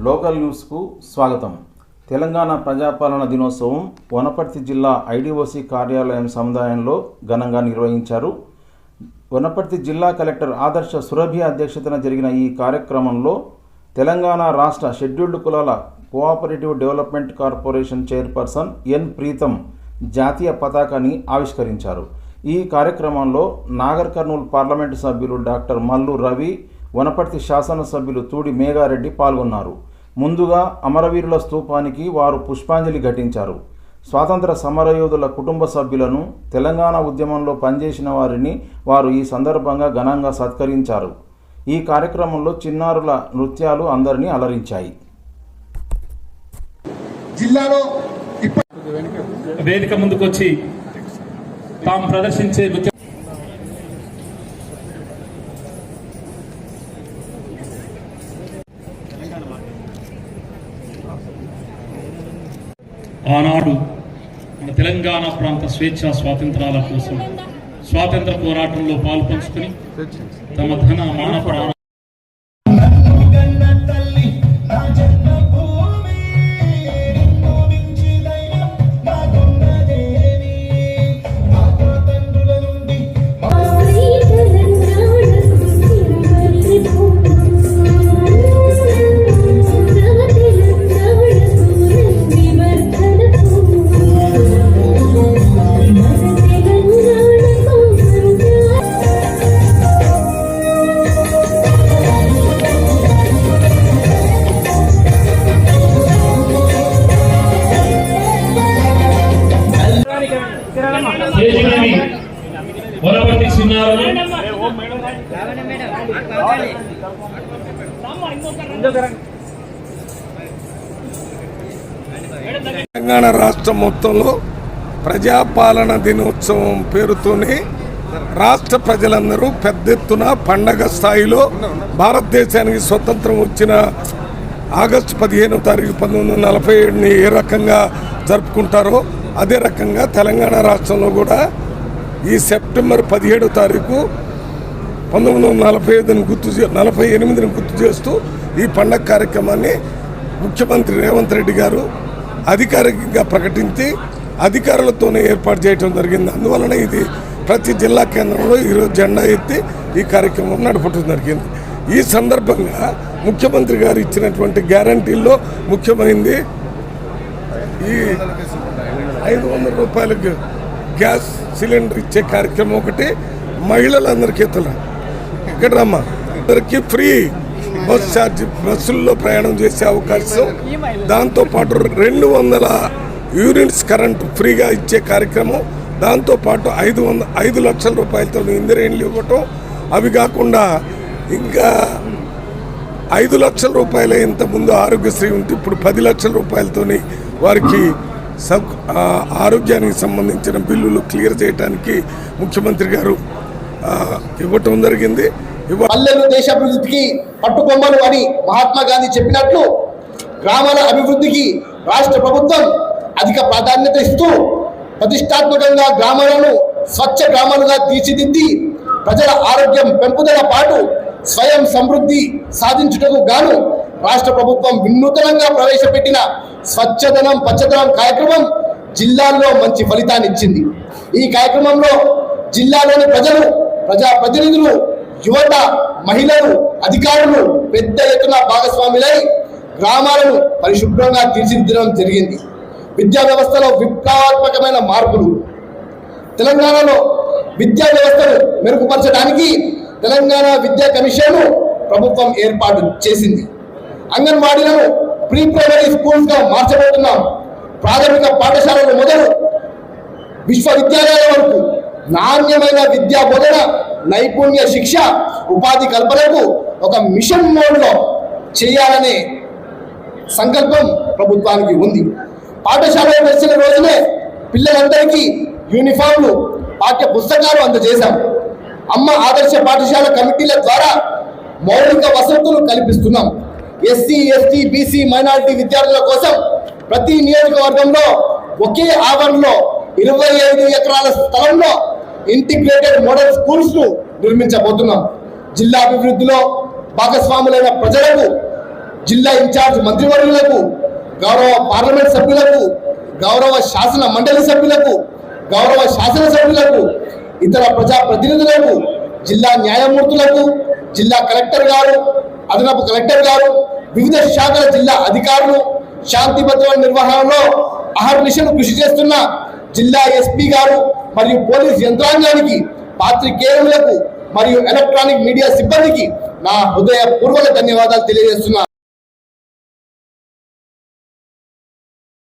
Local న్యూస్కు స్వాగతం. తెలంగాణ ప్రజాపాలన దినోత్సవం వనపర్తి జిల్లా ఐడిఓసి కార్యాలయం సముదాయంలో ఘనంగా నిర్వహించారు. వనపర్తి జిల్లా కలెక్టర్ ఆదర్శ సురభి అధ్యక్షతన జరిగిన ఈ కార్యక్రమంలో తెలంగాణ రాష్ట్ర షెడ్యూల్డ్ కులాల కోఆపరేటివ్ డెవలప్మెంట్ కార్పొరేషన్ చైర్పర్సన్ ఎన్ ప్రీతం జాతీయ పతాకాన్ని ఆవిష్కరించారు. ఈ కార్యక్రమంలో నాగర్ కర్నూల్ పార్లమెంటు సభ్యులు డాక్టర్ మల్లు రవి, వనపర్తి శాసనసభ్యులు తూడి మేఘారెడ్డి పాల్గొన్నారు. ముందుగా అమరవీరుల స్తూపానికి వారు పుష్పాంజలి ఘటించారు. స్వాతంత్ర సమరయోధుల కుటుంబ సభ్యులను, తెలంగాణ ఉద్యమంలో పనిచేసిన వారిని వారు ఈ సందర్భంగా ఘనంగా సత్కరించారు. ఈ కార్యక్రమంలో చిన్నారుల నృత్యాలు అందరినీ అలరించాయి. జిల్లాలో వేదిక ముందుకొచ్చి తాము ప్రదర్శించే నృత్యం ఆనాడు మన తెలంగాణ ప్రాంత స్వేచ్ఛ స్వాతంత్రాల కోసం స్వాతంత్ర పోరాటంలో పాల్పంచుకుని తమ ధన మాన ప్రాణ వనపర్తి చిన్నారులు తెలంగాణ రాష్ట్రం మొత్తంలో ప్రజాపాలన దినోత్సవం పేరుతోనే రాష్ట్ర ప్రజలందరూ పెద్ద ఎత్తున పండగ స్థాయిలో భారతదేశానికి స్వతంత్రం వచ్చిన ఆగస్టు 15వ తారీఖు 1947ని ఏ రకంగా జరుపుకుంటారో అదే రకంగా తెలంగాణ రాష్ట్రంలో కూడా ఈ సెప్టెంబర్ 17వ తారీఖు 1948ని గుర్తు చేస్తూ ఈ పండగ కార్యక్రమాన్ని ముఖ్యమంత్రి రేవంత్ రెడ్డి గారు అధికారికంగా ప్రకటించి అధికారులతోనే ఏర్పాటు చేయడం జరిగింది. అందువలన ఇది ప్రతి జిల్లా కేంద్రంలో ఈరోజు జెండా ఎత్తి ఈ కార్యక్రమం నడపడం జరిగింది. ఈ సందర్భంగా ముఖ్యమంత్రి గారు ఇచ్చినటువంటి గ్యారంటీల్లో ముఖ్యమైనది ఈ 500 రూపాయలకు గ్యాస్ సిలిండర్ ఇచ్చే కార్యక్రమం ఒకటి, మహిళలందరికీ ఇక్కడ రమ్మా అందరికీ ఫ్రీ బస్ ఛార్జ్, బస్సుల్లో ప్రయాణం చేసే అవకాశం, దాంతోపాటు 200 యూనిట్స్ కరెంటు ఫ్రీగా ఇచ్చే కార్యక్రమం, దాంతోపాటు 5 లక్షల రూపాయలతో ఇందిరేణులు ఇవ్వటం, అవి కాకుండా ఇంకా 5 లక్షల రూపాయల ఇంతకుముందు ఆరోగ్యశ్రీ ఉంటే ఇప్పుడు 10 లక్షల రూపాయలతో వారికి ఆరోగ్యానికి సంబంధించిన బిల్లులు క్లియర్ చేయడానికి ముఖ్యమంత్రి గారు ఇవ్వటం జరిగింది. పల్లెలు దేశాభివృద్ధికి పట్టుకొమ్మలు అని మహాత్మా గాంధీ చెప్పినట్లు గ్రామాల అభివృద్ధికి రాష్ట్ర ప్రభుత్వం అధిక ప్రాధాన్యత ఇస్తూ ప్రతిష్టాత్మకంగా గ్రామాలను స్వచ్ఛ గ్రామాలుగా తీర్చిదిద్ది ప్రజల ఆరోగ్యం పెంపుదల పాటు స్వయం సమృద్ధి సాధించుటకు గాను రాష్ట్ర ప్రభుత్వం వినూతనంగా ప్రవేశపెట్టిన స్వచ్ఛదనం పచ్చదనం కార్యక్రమం జిల్లాల్లో మంచి ఫలితాన్ని ఇచ్చింది. ఈ కార్యక్రమంలో జిల్లాలోని ప్రజలు, ప్రజాప్రతినిధులు, యువత, మహిళలు, అధికారులు పెద్ద ఎత్తున భాగస్వాములై గ్రామాలను పరిశుభ్రంగా తీర్చిదిద్దడం జరిగింది. విద్యా వ్యవస్థలో విప్లవాత్మకమైన మార్పులు. తెలంగాణలో విద్యా వ్యవస్థను మెరుగుపరచడానికి తెలంగాణ విద్యా కమిషన్ ప్రభుత్వం ఏర్పాటు చేసింది. అంగన్వాడీలను ప్రీ ప్రైమరీ స్కూల్స్గా మార్చబోతున్నాం. ప్రాథమిక పాఠశాలలు మొదలు విశ్వవిద్యాలయాల వరకు నాణ్యమైన విద్యా బోధన, నైపుణ్య శిక్ష, ఉపాధి కల్పనకు ఒక మిషన్ మోడ్లో చేయాలనే సంకల్పం ప్రభుత్వానికి ఉంది. పాఠశాలలో వచ్చిన రోజునే పిల్లలందరికీ యూనిఫామ్లు, పాఠ్య పుస్తకాలు అందజేశాం. అమ్మ ఆదర్శ పాఠశాల కమిటీల ద్వారా మౌలిక వసతులు కల్పిస్తున్నాం. ఎస్సీ, ఎస్టీ, బీసీ, మైనారిటీ విద్యార్థుల కోసం ప్రతి నియోజకవర్గంలో ఒకే ఆవరణలో 25 ఎకరాల స్థలంలో ఇంటిగ్రేటెడ్ మోడల్ స్కూల్స్ ను నిర్మించబోతున్నాం. జిల్లా అభివృద్ధిలో భాగస్వాములైన ప్రజలకు జిల్లా ఇన్ఛార్జ్ మంత్రివర్యులకు, గౌరవ పార్లమెంట్ సభ్యులకు, గౌరవ శాసన మండలి సభ్యులకు, గౌరవ శాసనసభ్యులకు, ఇతర ప్రజాప్రతినిధులకు, జిల్లా న్యాయమూర్తులకు, జిల్లా కలెక్టర్ గారు, అదనపు కలెక్టర్ గారు, వివిధ శాఖల జిల్లా అధికారులు, శాంతి భద్రతల నిర్వహణలో అహర్నిశలు కృషి చేస్తున్న జిల్లా ఎస్పీ గారు మరియు పోలీస్ యంత్రాంగానికి, పాత్రికేయులకు మరియు ఎలక్ట్రానిక్ మీడియా సిబ్బందికి నా హృదయపూర్వక ధన్యవాదాలు తెలియజేస్తున్నా.